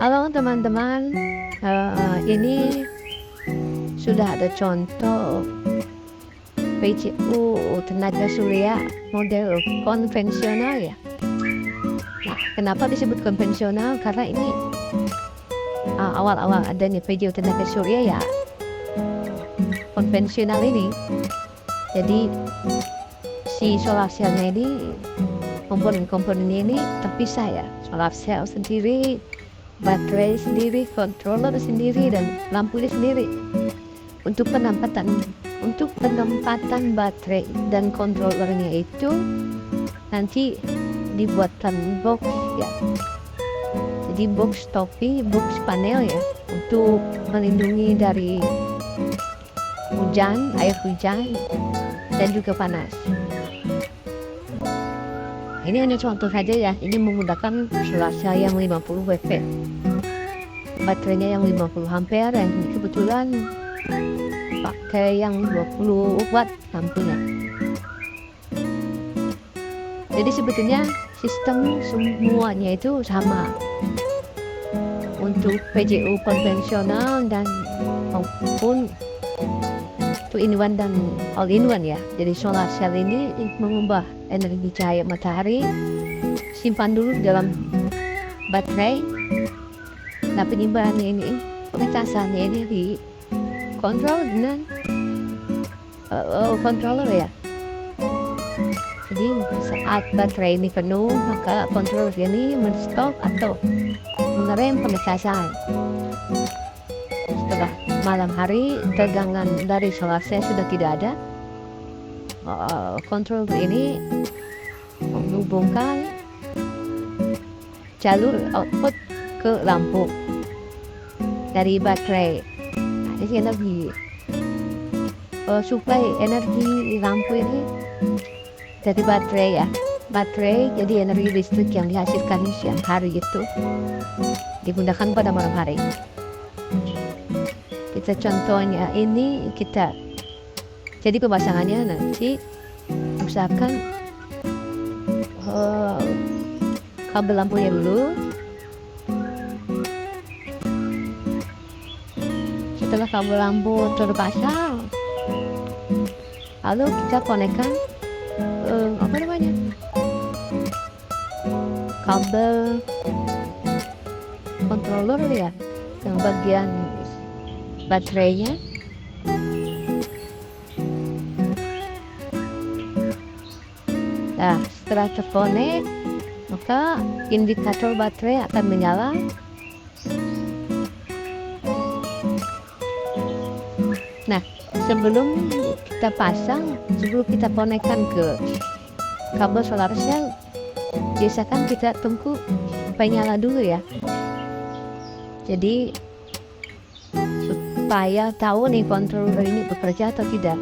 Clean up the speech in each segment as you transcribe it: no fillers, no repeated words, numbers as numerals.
Halo teman-teman, ini sudah ada contoh PCU tenaga surya model konvensional ya. Nah, kenapa disebut konvensional? Karena ini awal-awal adanya PCU tenaga surya ya konvensional ini. Jadi si solar cell-nya ini, komponen-komponennya ini terpisah ya. Solar cell sendiri, baterai sendiri, controller sendiri, dan lampunya sendiri. Untuk penempatan baterai dan controllernya itu nanti dibuatkan box ya. Jadi box topi, box panel ya, untuk melindungi dari hujan, air hujan, dan juga panas. Ini hanya contoh saja ya, ini menggunakan solar cell yang 50 W, baterainya yang 50 ampere, yang kebetulan pakai yang 20 watt lampunya. Jadi sebetulnya sistem semuanya itu sama untuk PCU konvensional dan maupun 2-in-1 dan all-in-one ya. Jadi solar cell ini mengubah energi cahaya matahari, simpan dulu dalam baterai. Nah, penyimpanan ini, pengecasannya ini di kontrol dengan controller ya. Jadi saat baterai ini penuh, maka controller ini men-stop atau mengerem pengecasan. Setelah malam hari, tegangan dari solar cell sudah tidak ada. Controller ini menghubungkan jalur output ke lampu dari baterai. Nah, ini energi supply energi lampu ini dari baterai ya. Baterai jadi energi listrik yang dihasilkan siang hari itu digunakan pada malam hari. Kita contohnya ini, kita jadi pemasangannya nanti usahakan kabel lampunya dulu. Setelah kabel lampu terpasang, lalu kita konekkan kabel controller ya, yang bagian baterainya. Nah, setelah terkonek, maka indikator baterai akan menyala. Nah, sebelum kita konekkan ke kabel solar cell, biasakan kita tunggu sampai nyala dulu ya. Jadi supaya tahu nih controller ini bekerja atau tidak.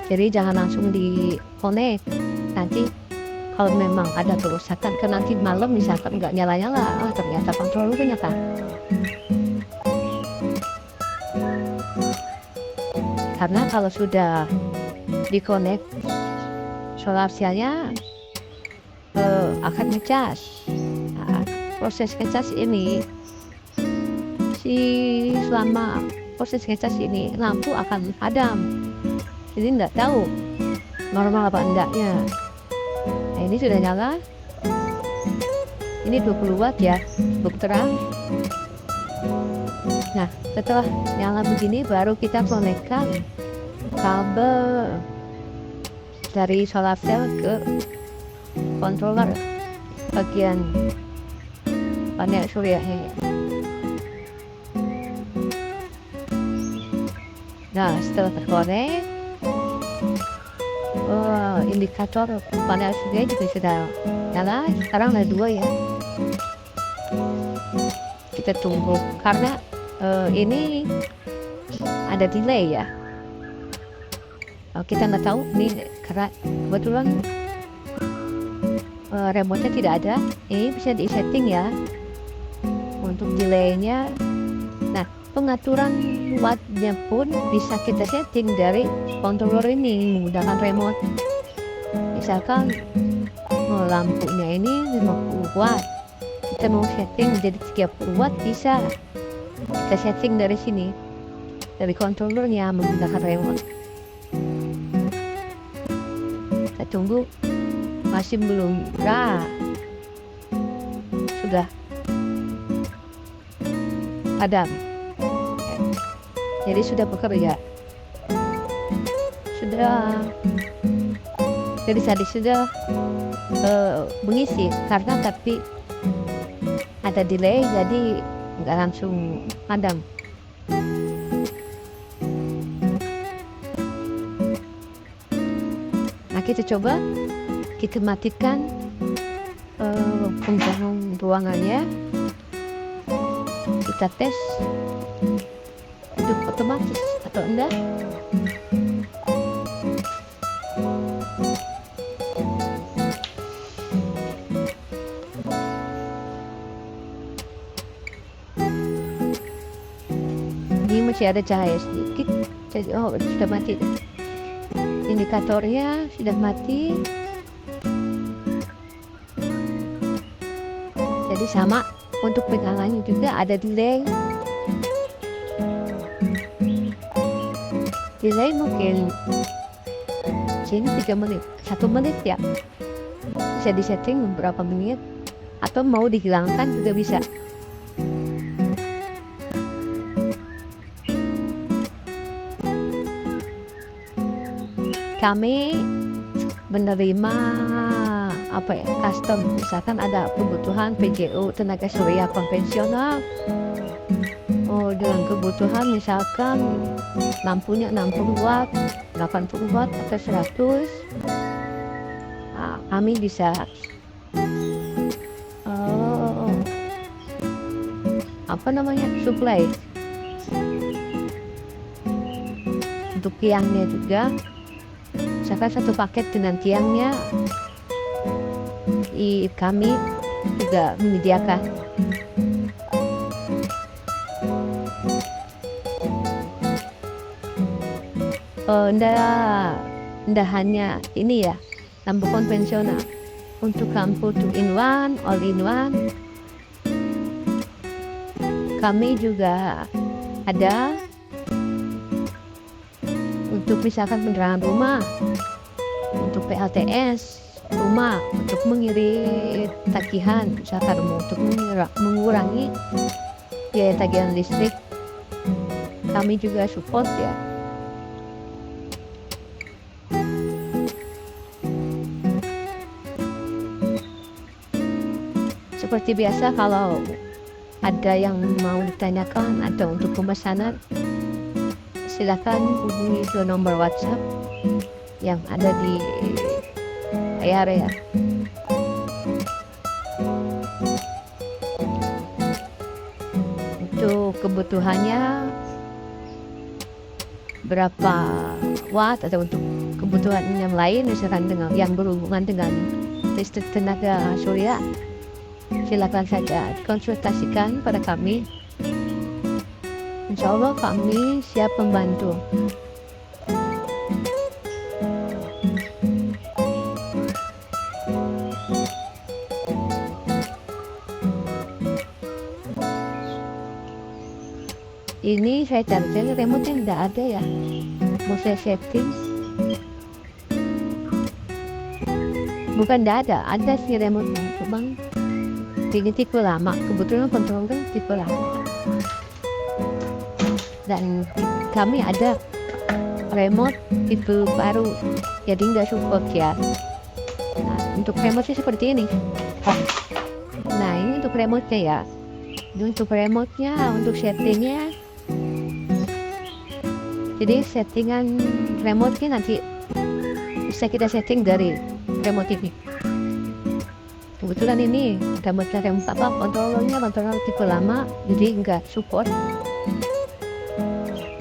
Jadi jangan langsung di-connect. Nanti kalau memang ada kerusakan, ke nanti malam misalkan nggak nyala-nyala, ternyata controllernya kan. Karena kalau sudah di-connect, solar cell-nya akan ngecas. Nah, proses ngecas ini, selama proses ngecas ini lampu akan padam. Jadi nggak tahu normal apa enggaknya. Nah, ini sudah nyala. Ini 20 watt ya, cukup terang. Nah, setelah nyala begini baru kita konekkan kabel dari solar cell ke controller bagian panel suryanya. Nah, setelah terkonek, indikator panel surya juga sudah nyala. Sekarang ada 2 ya. Kita tunggu karena ini ada delay ya. Kita nggak tahu nih, karena kebetulan remote-nya tidak ada. Ini bisa di-setting ya untuk delay-nya. Nah, pengaturan wattnya pun bisa kita setting dari controller ini menggunakan remote. Misalkan lampunya ini 50 watt. Kita mau setting menjadi 30 watt bisa. Kita setting dari sini, dari controllernya menggunakan remote. Kita tunggu, masih belum sudah padam. Jadi sudah bekerja. Jadi tadi sudah mengisi karena tapi ada delay, jadi nggak langsung padam. Nah, kita coba kita matikan penghubung ruangannya. Kita tes hidup otomatis atau enggak. Ini masih ada cahaya sedikit, jadi sudah mati. Indikatornya sudah mati. Jadi sama untuk pegangannya juga ada delay. Delay mungkin sini 3 menit, 1 menit ya. Bisa disetting beberapa menit atau mau dihilangkan juga bisa. Kami menerima custom, misalkan ada kebutuhan PJU tenaga surya konvensional, dengan kebutuhan misalkan lampunya 60 watt, 80 watt atau 100, kami bisa supply untuk tiangnya juga. Misalkan satu paket dengan tiangnya, kami juga menyediakan. Nggak hanya ini ya, lampu konvensional. Untuk lampu 2-in-1, all-in-one, kami juga ada untuk misalkan penerangan rumah, untuk PLTS rumah, untuk mengirit tagihan, misalkan untuk mengurangi biaya tagihan listrik, kami juga support ya. Seperti biasa, kalau ada yang mau ditanyakan atau untuk pemesanan, silakan hubungi ke nomor WhatsApp yang ada di layar ya. Untuk kebutuhannya berapa watt atau untuk kebutuhan yang lain, misalkan dengan yang berhubungan dengan listrik tenaga surya, silakan saja konsultasikan pada kami. Insya Allah kami siap membantu. Ini saya cari remote-nya tidak ada ya. Mau saya setting. Bukan tidak ada sih remote-nya. Cuma ini tipe lama. Kebetulan kontrolnya tipe lama. Dan kami ada remote tipe baru, jadi nggak support ya. Nah, untuk remote-nya seperti ini. Nah, ini untuk remote-nya ya. Ini untuk remote-nya, untuk settingnya. Jadi settingan remote-nya nanti bisa kita setting dari remote ini. Kebetulan ini remote kontrolnya tipe lama, jadi nggak support.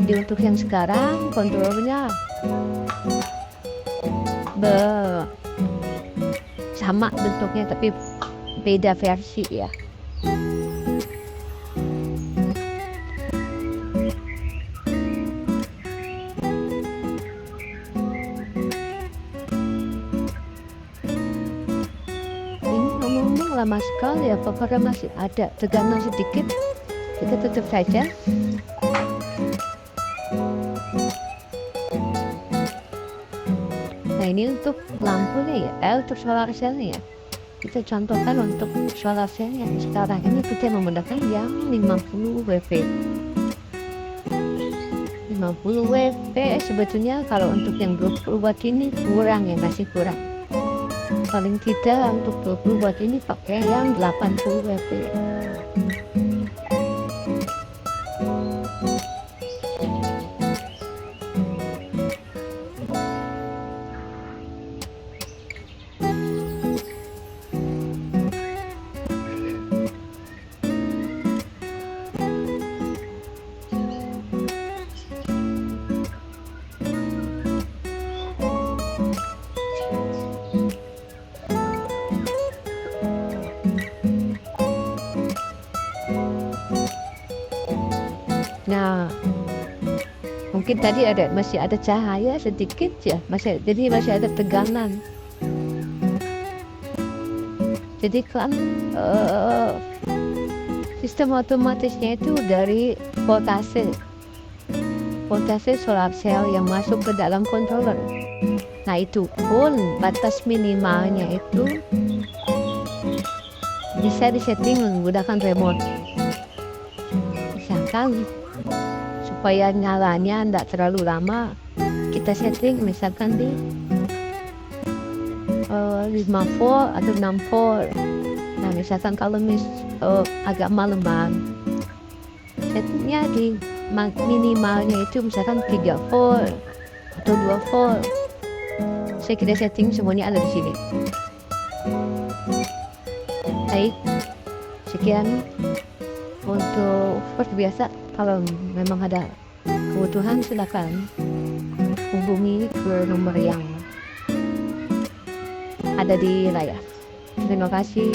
Jadi untuk yang sekarang kontrolnya sama bentuknya tapi beda versi ya. ngomong lama sekali, apakah masih ada tegangan sedikit? Kita tutup saja. Nah, ini untuk lampunya ya, untuk solar cell-nya ya. Kita contohkan untuk solar cell-nya. Sekarang ini kita menggunakan yang 50 WP. 50 WP sebetulnya kalau untuk yang 20 watt ini kurang ya, masih kurang. Paling tidak untuk 20 watt ini pakai yang 80 WP. Nah, mungkin tadi masih ada cahaya sedikit ya, jadi masih ada tegangan. Jadi kan sistem otomatisnya itu dari voltase solar cell yang masuk ke dalam controller. Nah, itu pun batas minimalnya itu bisa disetting menggunakan remote. Misalkan supaya nyalanya tidak terlalu lama, kita setting misalkan di 5 volt atau 6 volt. Nah, misalkan kalau agak malaman, settingnya di minimalnya itu misalkan 3 volt atau 2 volt. Saya kira setting semuanya ada di sini. Baik, sekian untuk seperti biasa. Kalau memang ada kebutuhan silakan hubungi ke nomor yang ada di layar. Terima kasih.